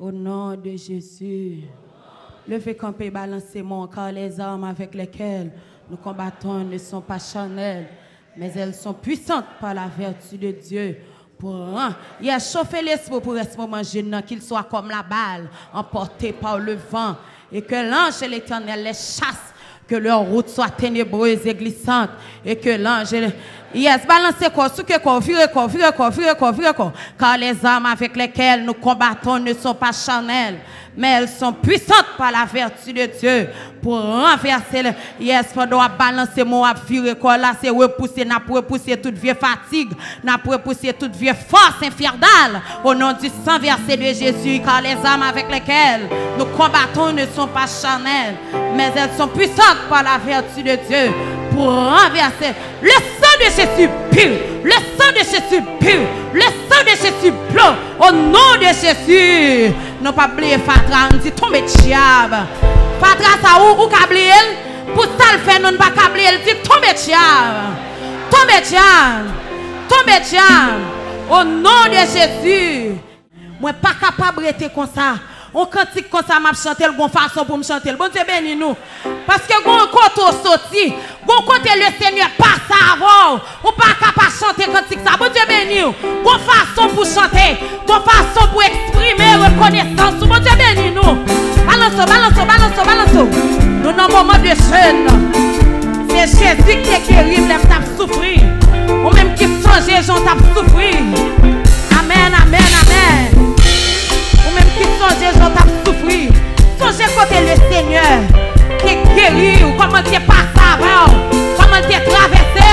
Au nom de Jésus. Levez camper, balancez mon car les armes avec lesquelles nous combattons ne sont pas charnelles, mais elles sont puissantes par la vertu de Dieu. Il a chauffé l'esprit pour ce moment qu'il soit comme la balle, emporté par le vent, et que l'ange de l'Éternel les chasse, que leur route soit ténébreuse et glissante, et que l'ange... Yes, balancez quoi, souquez quoi, virez quoi, virez quoi, virez quoi, virez quoi. Car les armes avec lesquelles nous combattons ne sont pas charnelles, mais elles sont puissantes par la vertu de Dieu pour renverser le... Yes, pendant balancer mon virer quoi, là c'est repousser, n'a pour repousser toute vieille fatigue, n'a pour repousser toute vieille force infernale au nom du sang versé de Jésus, car les armes avec lesquelles nous combattons ne sont pas charnelles, mais elles sont puissantes par la vertu de Dieu pour renverser le sang de Jésus pur, le sang de Jésus pur, le sang de Jésus blanc, au nom de Jésus. Non pas oublier Fatra, on dit tombe diable. Fatra ça ou câblier, pour ça le fait non pas câblier, il dit tombe diable. Tombe diable. Tombe diable. Au nom de Jésus. Moi pas capable d'être comme ça. On cantique comme ça, m'a chanter le bon façon pour me chanter. Bon Dieu béni nous. Parce que bon côté sorti, bon côté le Seigneur passe avant. On pas capable chanter cantique ça. Bon Dieu béni nous. Bon façon pour chanter, bon façon pour exprimer reconnaissance. Bon Dieu béni nous. Balançons, balançons, balançons, balançons. Nous dans un moment de jeûne. C'est Jésus qui est guéri, il t'a souffrir. Ou même qui songe, j'en t'a souffrir. Amen, amen, amen. Ou même qui songe, j'en t'a souffrir. Songez côté le Seigneur qui est guéri, ou comment tu passes avant, comment tu traversé.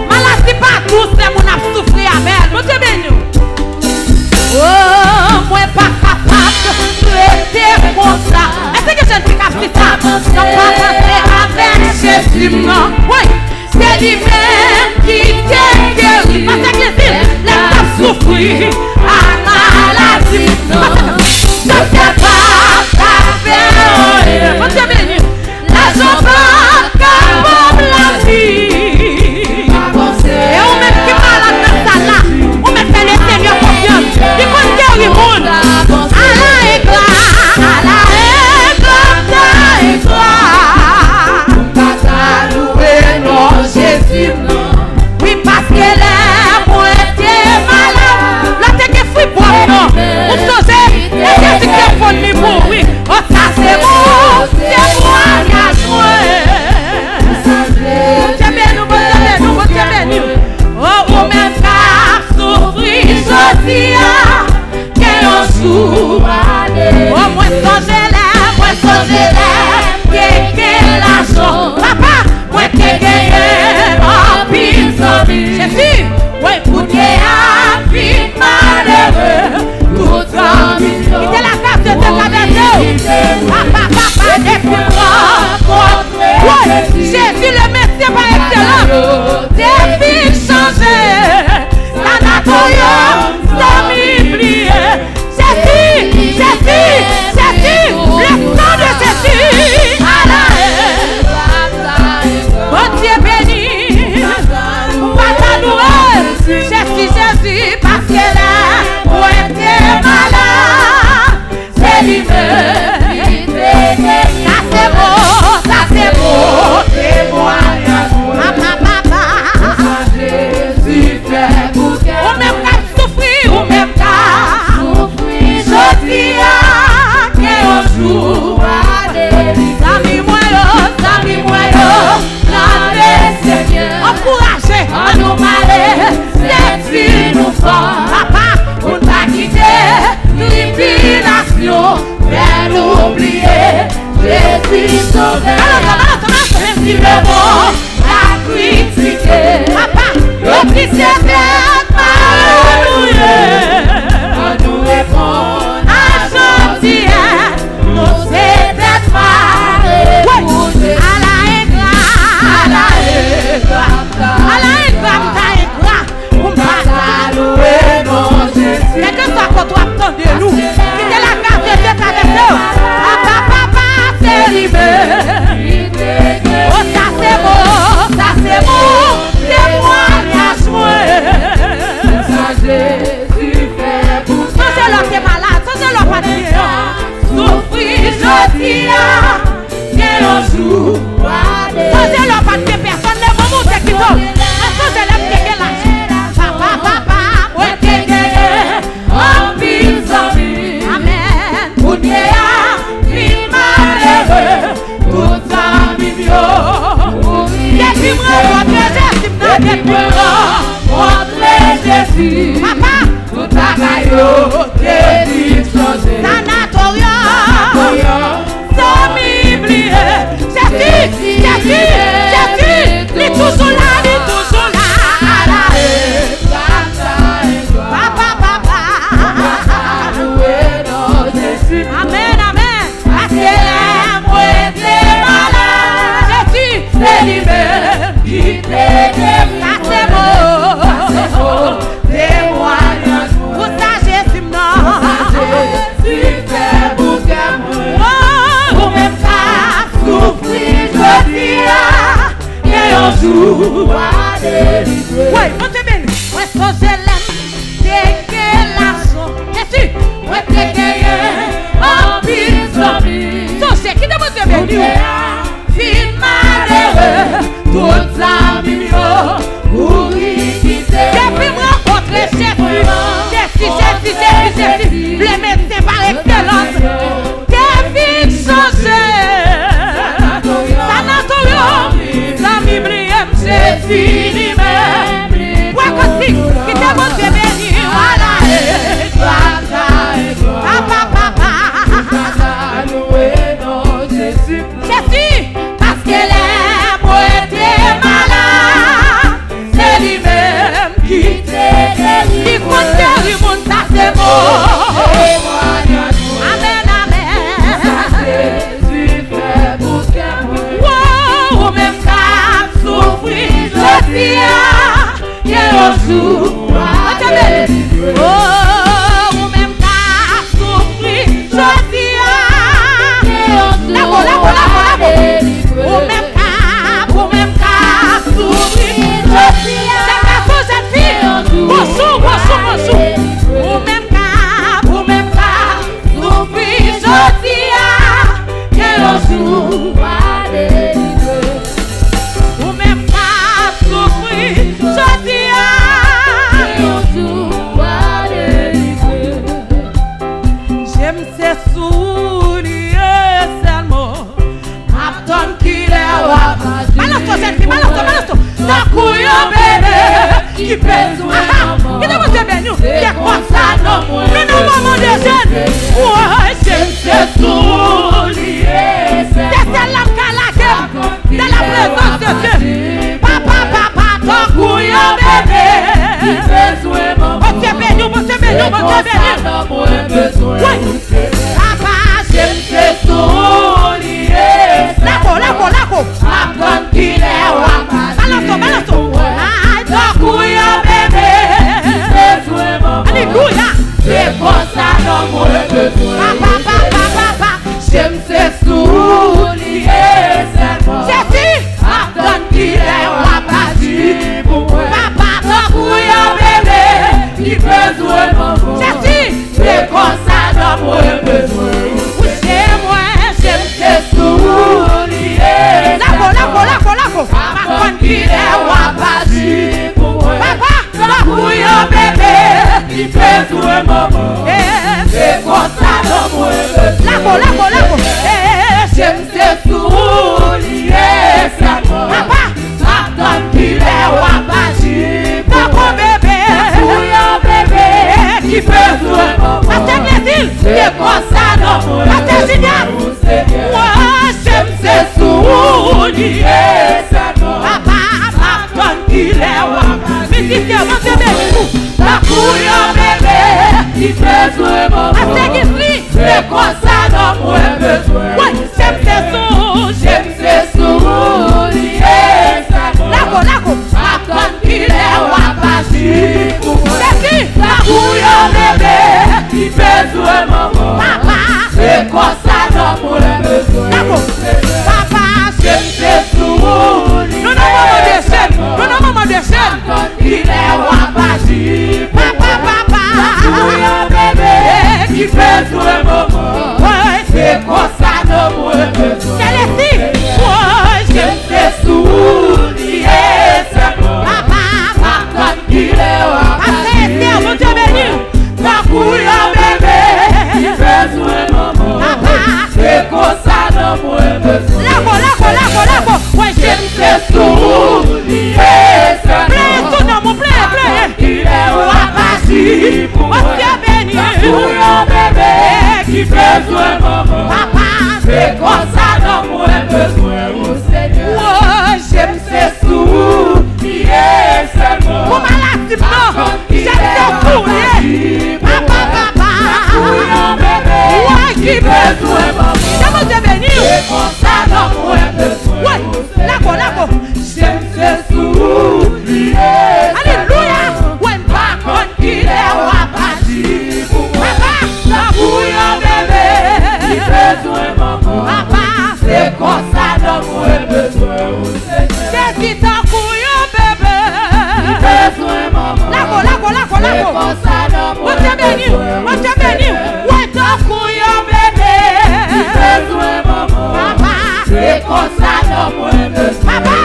Maladie pas tous, c'est mon a souffrir, amen. Bon Dieu béni. Oh, moi pas capable de rester comme ça. Est-ce que je ne suis capable de ça? Non, pas passer avec Jésus, non. Oui, c'est lui-même qui t'est guéri. Parce que Jésus, laisse souffrir à maladie. Je ne sais pas faire. Bon Dieu béni. La jambe pas capable la vie. Et on met qui malade dans ça là. On met fait le Seigneur confiance. Il compte guérir le monde. À la éclat, à la éclat, ta louer non Jésus. Oui, parce qu'elle est moitié malade. La tête est fouille pour non. On se sait, et Jésus qui est folie pour oui. Oh, ça c'est bon, c'est moi qui a joué. Bon Dieu béni, bon Dieu béni, bon Dieu béni. Oh, ou même qu'à souffrir, je dis, qu'elle en joue. Oh, moi songez-les, qu'elle l'argent. Papa, moi qui gagne en pile. Jésus, ouais, pour qu'il y ait un vie malheureux, tout en vie. Quittez la case de ce cadeau. Papa, des plus grands. Jésus, le Messie par excellence. Des vies changées. La nature, sans m'oublier. Jésus, Jésus, Jésus, le sang de Jésus. Bon Dieu béni. Papa nous Jésus, Jésus, parce qu'elle a pour être malade. C'est lui-même. Ça c'est beau, témoignage. Papa, Jésus fait pour qu'elle. Ou même qu'à souffrir, ou même qu'à souffrir. Je dis qu'un jour, Sami moyo, l'année Seigneur. Encouragez, à nous malais, c'est nous fort. Papa, on t'a quitté, tribulation, mais n'oubliez, Jésus sauveur. Merci le bon, la critiquer. Papa, le Christ est à nous répondre à gentil, nous c'est d'être marré. À la éclat, on va louer mon Jésus. C'est que ça quand on attend de nous. Quittez la carte de Dieu avec nous. Papa, c'est libéré. Oh, ça c'est beau, témoignage moi. Amen, amen. Parce que l'amour était malade. Jésus, c'est lui-même qui t'aide. Ça c'est beau. Témoignage. Pour ça, Jésus non. Jésus fait bouquet. Ou même ça, souffrir, je dis, et un jour à délivrer. Oui, on te bénit. Est-ce que je l'aime? C'est quel argent? Jésus, ouais, t'es gagné. En pis, Sochez, qui te montre béni? Fin malheureux, toute la mignon, pour y quitter. Depuis me rencontrer Jésus, le médecin par excellence, t'es vite changé. Sanatorium, la mibrième, Jésus lui-même. Ouais, aussi, qui te montre béni? Voilà, Jésus, parce que l'amour était malade, c'est lui-même qui t'est guéri. Il compte du monde, ça c'est beau. Amen, amen. Jésus fait bouquet. Wow, même qu'à souffrir, je dis, il y a un jour à délivrer. Oh, même qu'à souffrir, je dis, pour même cas, souffrir, je dis, cette fille, bonjour, pour même cas, souffrir, je dis, qu'un jour va délivrer. Pour même cas, souffrir, je dis, qu'un jour va délivrer. J'aime ces souliers seulement. Balance-toi, ta couille bébé qui pèse ou maman. Qui te montre béni? Qui est comme ça, non? Mais non, maman des jeunes. Ouais, j'aime ces souliers. C'est la calaque de la présence de Dieu. Papa, ta couille bébé qui pèse ou maman. On te béni. Oui, papa, j'aime ces souliers. Lako. Apprendre qu'il est roi. Balance-toi. Aïe, ta couille, bébé. Alléluia. C'est pour ça non moi besoin. Papa. J'aime ces souliers. Jésus. Apprendre qu'il est roi. Papa, ta couille, bébé. Qui besoin maman. Jésus. C'est pour ça non moi besoin. J'aime ces souliers. Lako. Apprendre qu'il est roi. Papa, ta couille, bébé. Qui besoin maman. C'est pour ça non moi besoin. Lako. J'aime ces souliers. Papa, apprendre qu'il est roi. Papa, bébé. Ta couille, bébé. Qui besoin maman. C'est pour ça non moi besoin. Moi, j'aime ces souliers. Papa, apprendre qu'il est roi. Mais si tu as ta couille, bébé, qui besoin maman. C'est quoi ça non moi besoin. Ouais, j'aime ces souliers. Lako. Apprendre qu'il est roi. C'est ta couille, bébé, qui besoin maman. Papa, c'est quoi ça non moi besoin. Papa, j'aime ces souliers. Non, maman de chaîne. Il est roi. Papa, couille, bébé, qui besoin maman. Ouais, c'est quoi ça non moi besoin. Ouais, j'aime ces souliers. Papa, il est roi. Mon Dieu béni. Ta couille, bébé, qui besoin maman. Papa, c'est quoi ça non moi besoin. Lako. Ouais, j'aime ces souliers. Plein tout dans mon plein. Il est roi. Mon Dieu béni. Ta couille, bébé, qui besoin maman. Papa, c'est quoi ça non moi besoin. Ouais, j'aime ces souliers. Pour maladie, non. J'aime ces souliers. Papa. Ouais, qui besoin maman. Dieu béni. C'est comme ça non moins besoin. Ouais, là-bas. J'aime se souvenir. Alléluia. Ouais, par contre qu'il est wapati. Papa, la bouillon bébé. Qui besoin maman. Papa, c'est comme ça non moins besoin. C'est qui t'en couillon bébé. Qui besoin maman. Là-bas. C'est comme ça non moins besoin. Moi Dieu béni. Ouais, t'en couillon bébé. Qui besoin maman. Papa, c'est comme ça non moins besoin. Papa,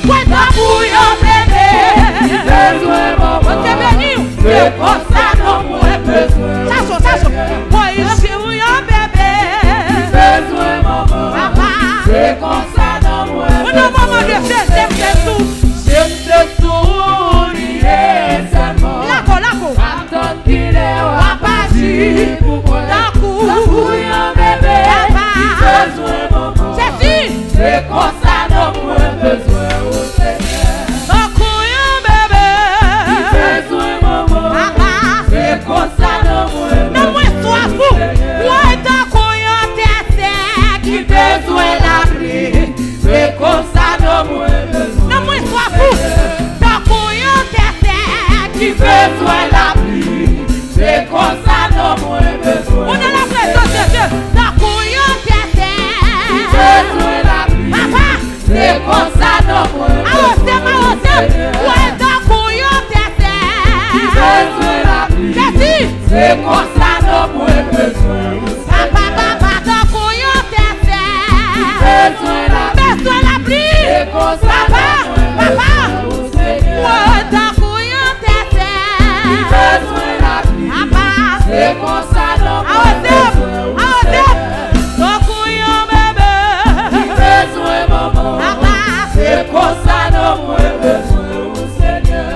ouais, t'en couillon bébé. Qui besoin maman. Moi Dieu béni. C'est comme ça non moins besoin. Sacho. Moi ici où yon bébé. Qui besoin maman. Papa, c'est comme ça non moins besoin. On a maman de faire, j'aime te sourire seulement. Là-bas. Attends qu'il est wapati pour moi. La couillon bébé. Papa, qui besoin maman. C'est comme ça non moins besoin au Seigneur. La couillon bébé. Qui besoin maman. Papa, c'est comme ça non moins besoin. Non moins sois fou. Ouais, ta couillon tête qui besoin la pluie. C'est comme ça non moins besoin. Non moins sois fou. Ta couillon tête qui besoin la pluie. C'est comme ça non moins besoin. On a la présence de Dieu. Ta couillon tête qui besoin la pluie. Papa, c'est comme ça non moins besoin. Ouais, ta couillon tête qui besoin la pluie. C'est comme ça non moins besoin. Papa, ta couillon tête qui besoin la pluie. C'est comme ça non moins besoin. Ouais, ta couillon tête qui besoin la pluie. Papa, c'est comme ça non moins besoin. Ta couillon bébé. Qui besoin maman. Papa, c'est comme ça non moins besoin au Seigneur.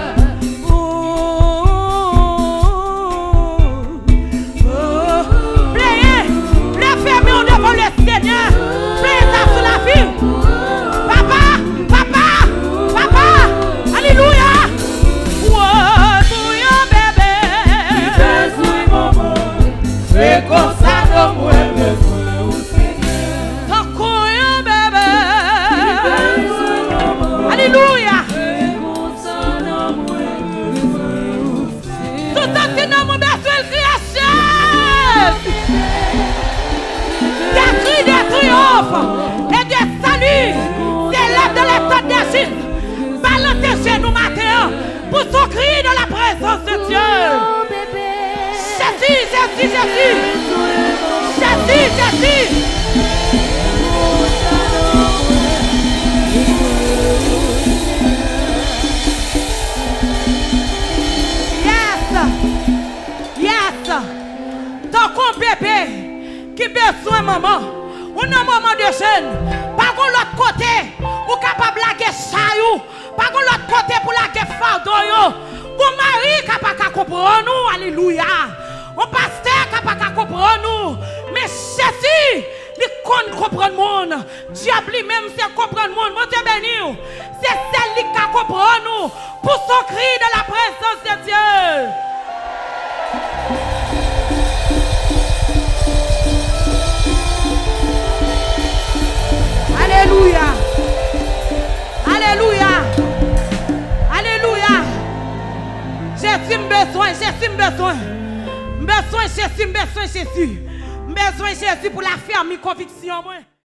Playez fermez devant le Seigneur. Playez ça sur la vie. Papa. Alléluia. Ouais, couillon bébé. Qui besoin maman. C'est comme ça non moins besoin au Seigneur. Ta couillon bébé. Qui besoin maman. Alléluia. C'est comme ça non moins besoin au Seigneur. Tout ça c'est non mon besoin le création. Des cris de triomphe et de salut. C'est l'heure de l'état des justes. Balancez chez nous matin pour son cri dans la présence de Dieu. Jésus. Yes. Tant qu'on bébé qui besoin maman. On a un moment de jeune. Par contre l'autre côté, ou capable de laguer chaillou. Par contre l'autre côté pour laguer fardeau. Ou mari capable de comprendre nous. Alléluia. On pasteur capable de comprendre nous. Mais Jésus, il comprend le monde. Diable lui-même c'est comprendre le monde. Mon Dieu béni. C'est celle qui comprend nous. Pour son cri de la présence de Dieu. Alléluia. Jésus besoin Jésus pour la ferme conviction moi.